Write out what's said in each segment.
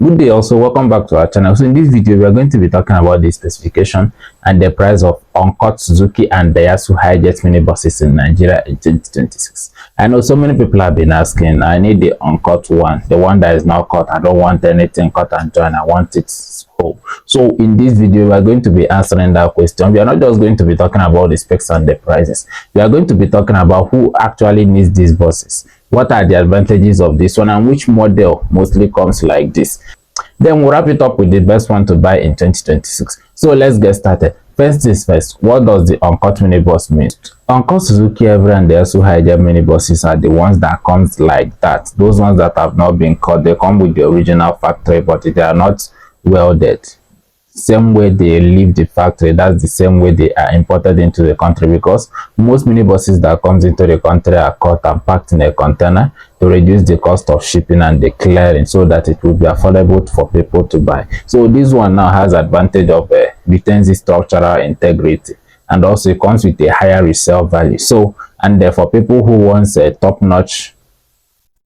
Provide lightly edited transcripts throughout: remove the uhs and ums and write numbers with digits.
Good day, also welcome back to our channel. So in this video we are going to be talking about the specification and the price of Uncut Suzuki and Daihatsu Hijet minibuses in Nigeria in 2026. I know so many people have been asking, I need the uncut one, the one that is now cut. I don't want anything cut and join, I want it whole. So in this video we are going to be answering that question. We are not just going to be talking about the specs and the prices. We are going to be talking about who actually needs these buses, what are the advantages of this one, and which model mostly comes like this. Then we'll wrap it up with the best one to buy in 2026. So let's get started. First things first, what does the uncut minibus mean? Uncut Suzuki Every and Daihatsu Hijet minibuses are the ones that comes like that. Those ones that have not been cut, they come with the original factory, but they are not welded. Same way they leave the factory, that's the same way they are imported into the country, because most minibuses that comes into the country are cut and packed in a container to reduce the cost of shipping and the clearing, so that it will be affordable for people to buy. So this one now has advantage of retains its structural integrity, and also it comes with a higher resale value. So, and for people who wants a top-notch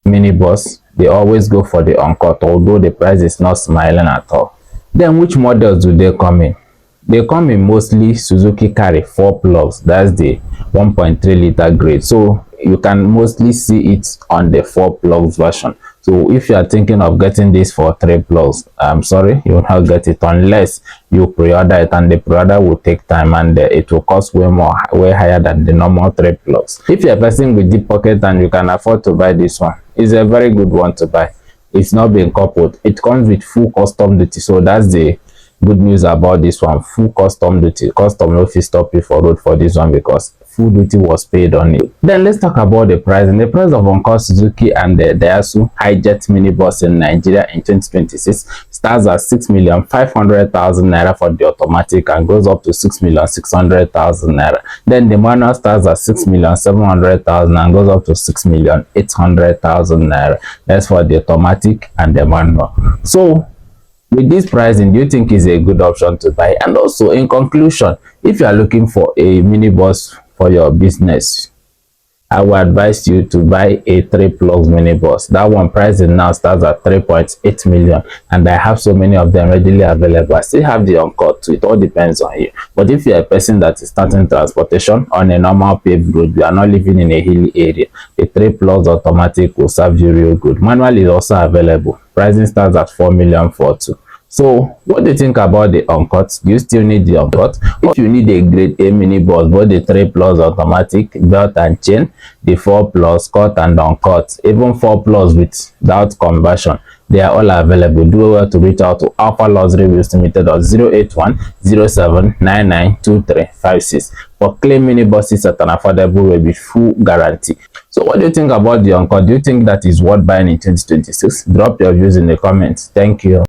minibus, they always go for the uncut, although the price is not smiling at all. Then which models do they come in? They come in mostly Suzuki carry 4 plugs. That's the 1.3 liter grade. So you can mostly see it on the 4 plugs version. So if you are thinking of getting this for 3 plugs, I'm sorry, you will not get it unless you pre-order it, and the pre-order will take time, and it will cost way higher than the normal 3 plugs. If you're a person with deep pocket and you can afford to buy this one, it's a very good one to buy. It's not being coupled. It comes with full custom duty, so that's the good news about this one. Full custom duty. Custom no fee stop you for road for this one, because full duty was paid on it. Then let's talk about the price. And the price of Uncut Suzuki and the Daihatsu Hijet minibus in Nigeria in 2026 starts at 6,500,000 naira for the automatic and goes up to 6,600,000 naira. Then the manual starts at 6,700,000 and goes up to 6,800,000 naira. That's for the automatic and the manual. So with this pricing, do you think is a good option to buy? And also, in conclusion, if you are looking for a minibus for your business, I would advise you to buy a 3 plugs minibus. That one pricing now starts at 3.8 million, and I have so many of them readily available. I still have the uncut, so it all depends on you. But if you're a person that is starting transportation on a normal paved road, you are not living in a hilly area, the 3 plugs automatic will serve you real good. Manual is also available. Pricing starts at 4 million for 2. So what do you think about the uncut? Do you still need the uncut? If you need a grade A minibus, both the 3 plus automatic, belt and chain, the 4 plus cut and uncut, even 4 plus without conversion, they are all available. Do well to reach out to Alpha Luxury Wheels Limited at 08107992356 for clean minibuses at an affordable rate with full guarantee. So what do you think about the uncut? Do you think that is worth buying in 2026? Drop your views in the comments. Thank you.